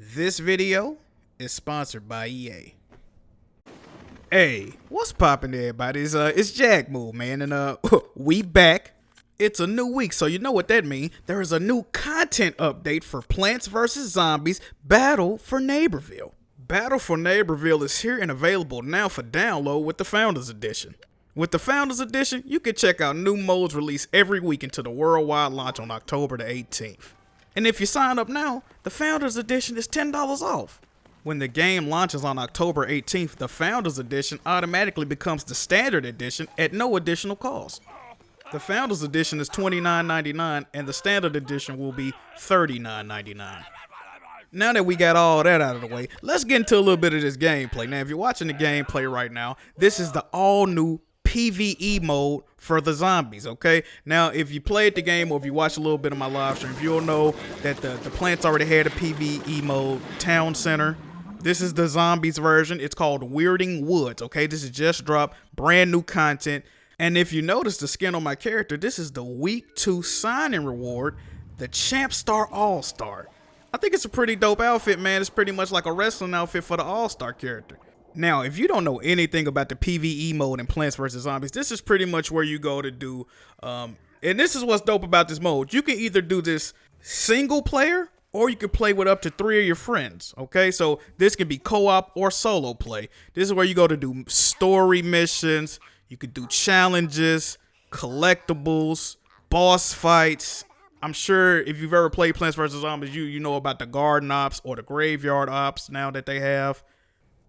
This video is sponsored by EA. Hey, what's poppin' everybody? It's Jack Move, man, and we back. It's a new week, so you know what that means. There is a new content update for Plants vs. Zombies Battle for Neighborville. Battle for Neighborville is here and available now for download with the Founders Edition. With the Founders Edition, you can check out new modes released every week until the worldwide launch on October the 18th. And if you sign up now, the Founders Edition is $10 off. When the game launches on October 18th, the Founders Edition automatically becomes the Standard Edition at no additional cost. The Founders Edition is $29.99 and the Standard Edition will be $39.99. Now that we got all that out of the way, let's get into a little bit of this gameplay. Now, if you're watching the gameplay right now, this is the all-new PvE mode for the zombies, okay? Now, if you played the game or if you watched a little bit of my live stream, you'll know that the Plants already had a PvE mode, Town Center. This is the zombies version. It's called Weirding Woods, okay? This is just dropped, brand new content. And if you notice the skin on my character, this is the Week 2 sign-in reward, the Champ Star All-Star. I think it's a pretty dope outfit, man. It's pretty much like a wrestling outfit for the All-Star character. Now, if you don't know anything about the PvE mode in Plants vs. Zombies, this is pretty much where you go to do, and this is what's dope about this mode. You can either do this single player, or you can play with up to 3 of your friends, okay? So this can be co-op or solo play. This is where you go to do story missions, you could do challenges, collectibles, boss fights. I'm sure if you've ever played Plants vs. Zombies, you know about the garden ops or the graveyard ops now that they have.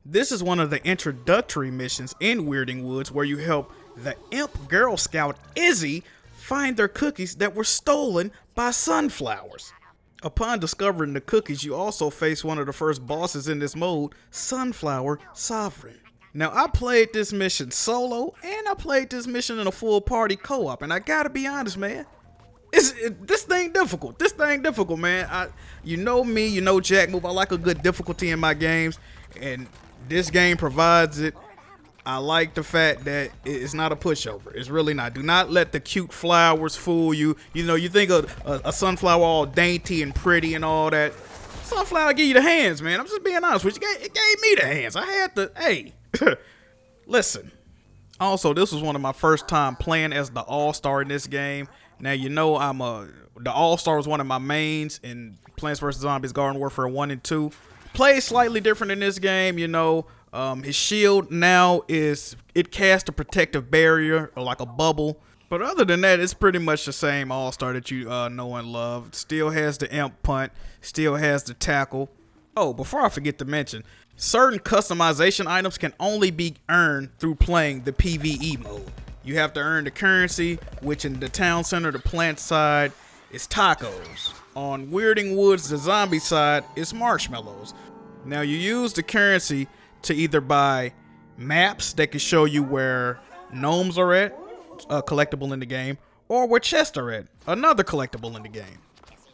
This is one of the introductory missions in Weirding Woods where you help the Imp Girl Scout Izzy find their cookies that were stolen by sunflowers. Upon discovering the cookies, you also face one of the first bosses in this mode, Sunflower Sovereign. Now, I played this mission solo and I played this mission in a full party co-op, and I gotta be honest, man. This thing difficult. This thing difficult, man. You know me, you know Jack Move. I like a good difficulty in my games, and this game provides it. I like the fact that it's not a pushover. It's really not. Do not let the cute flowers fool you. You know, you think of a sunflower all dainty and pretty and all that. Sunflower give you the hands, man. I'm just being honest with you. It gave me the hands. I had to, hey, listen. Also, this was one of my first time playing as the All-Star in this game. Now, you know the All-Star was one of my mains in Plants vs. Zombies Garden Warfare 1 and 2. Plays slightly different in this game, you know. His shield now it casts a protective barrier or like a bubble. But other than that, it's pretty much the same All-Star that you know and love. Still has the imp punt, still has the tackle. Oh, before I forget to mention, certain customization items can only be earned through playing the PvE mode. You have to earn the currency, which in the Town Center, the Plant side, is tacos. On Weirding Woods, the zombie side, is marshmallows. Now, you use the currency to either buy maps that can show you where gnomes are at, a collectible in the game, or where chests are at, another collectible in the game.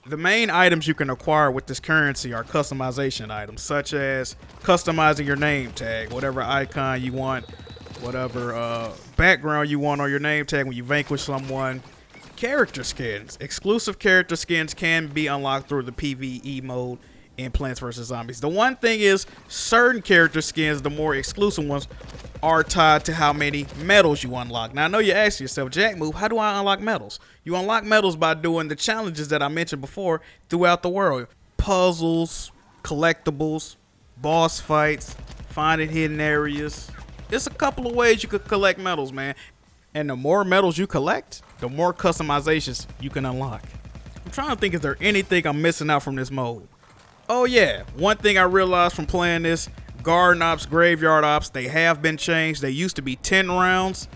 The main items you can acquire with this currency are customization items, such as customizing your name tag, whatever icon you want, whatever background you want on your name tag when you vanquish someone. Character skins. Exclusive character skins can be unlocked through the PvE mode in Plants vs. Zombies. The one thing is, certain character skins, the more exclusive ones, are tied to how many medals you unlock. Now, I know you ask yourself, Jack Move, how do I unlock medals? You unlock medals by doing the challenges that I mentioned before throughout the world. Puzzles, collectibles, boss fights, finding hidden areas. There's a couple of ways you could collect medals, man. And the more medals you collect, the more customizations you can unlock. I'm trying to think, is there anything I'm missing out from this mode? Oh yeah, one thing I realized from playing this, garden ops, graveyard ops, they have been changed. They used to be 10 rounds.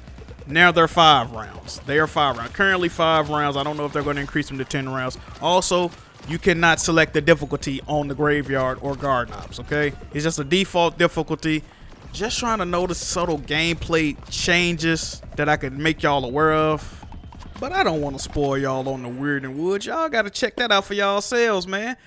Now they're 5 rounds. They are 5 rounds. Currently 5 rounds. I don't know if they're going to increase them to 10 rounds. Also, you cannot select the difficulty on the graveyard or garden ops, okay? It's just a default difficulty. Just trying to notice subtle gameplay changes that I could make y'all aware of. But I don't want to spoil y'all on the Weirding Woods. Y'all got to check that out for y'all selves, man.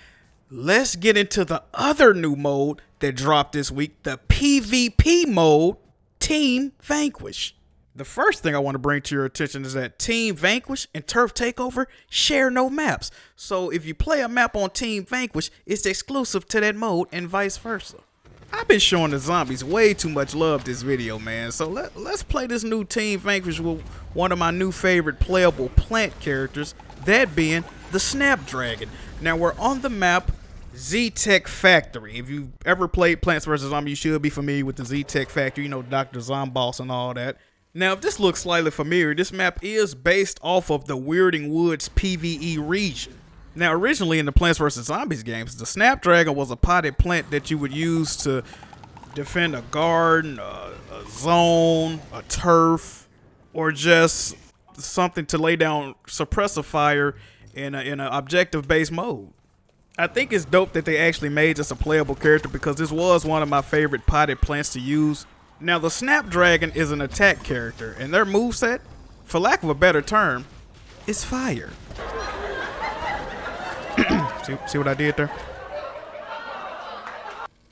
Let's get into the other new mode that dropped this week, the PvP mode, Team Vanquish. The first thing I want to bring to your attention is that Team Vanquish and Turf Takeover share no maps. So if you play a map on Team Vanquish, it's exclusive to that mode and vice versa. I've been showing the zombies way too much love this video, man. So let's play this new Team Vanquish with one of my new favorite playable plant characters, that being the Snapdragon. Now we're on the map Z-Tech Factory. If you've ever played Plants vs. Zombies, you should be familiar with the Z-Tech Factory, you know, Dr. Zomboss and all that. Now, if this looks slightly familiar, this map is based off of the Weirding Woods PvE region. Now, originally in the Plants vs. Zombies games, the Snapdragon was a potted plant that you would use to defend a garden, a zone, a turf, or just something to lay down suppressor fire in an objective-based mode. I think it's dope that they actually made this a playable character because this was one of my favorite potted plants to use. Now, the Snapdragon is an attack character, and their moveset, for lack of a better term, is fire. See what I did there?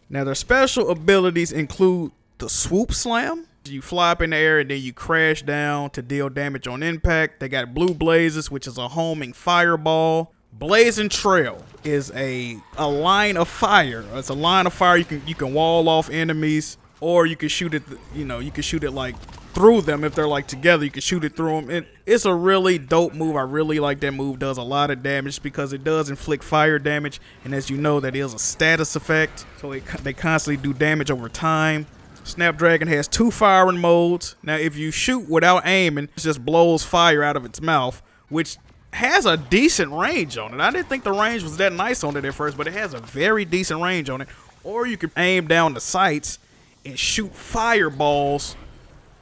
Now, their special abilities include the Swoop Slam. You fly up in the air and then you crash down to deal damage on impact. They got Blue Blazes, which is a homing fireball. Blazing Trail is a line of fire. It's a line of fire you can wall off enemies. Or you can shoot it, you can shoot it like through them if they're like together. You can shoot it through them. It's a really dope move. I really like that move. Does a lot of damage because it does inflict fire damage. And as you know, that is a status effect. So they constantly do damage over time. Snapdragon has 2 firing modes. Now, if you shoot without aiming, it just blows fire out of its mouth, which has a decent range on it. I didn't think the range was that nice on it at first, but it has a very decent range on it. Or you can aim down the sights and shoot fireballs,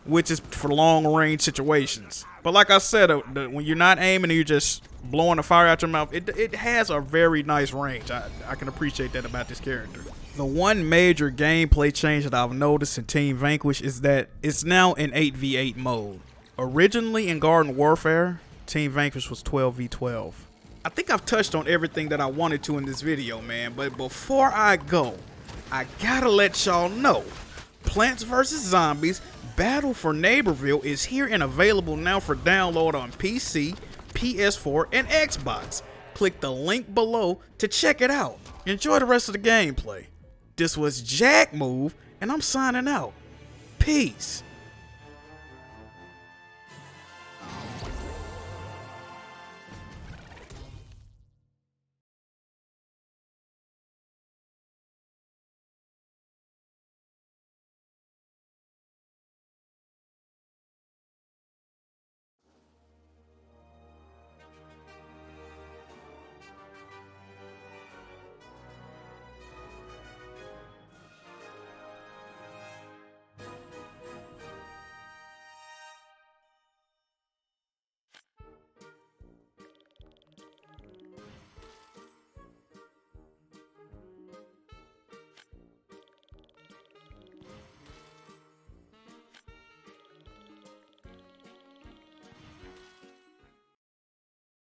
which is for long-range situations. But like I said, when you're not aiming and you're just blowing the fire out your mouth, it has a very nice range. I can appreciate that about this character. The one major gameplay change that I've noticed in Team Vanquish is that it's now in 8v8 mode. Originally in Garden Warfare, Team Vanquish was 12v12. I think I've touched on everything that I wanted to in this video, man, but before I go, I gotta let y'all know, Plants vs. Zombies Battle for Neighborville is here and available now for download on PC, PS4, and Xbox. Click the link below to check it out. Enjoy the rest of the gameplay. This was Jack Move, and I'm signing out. Peace.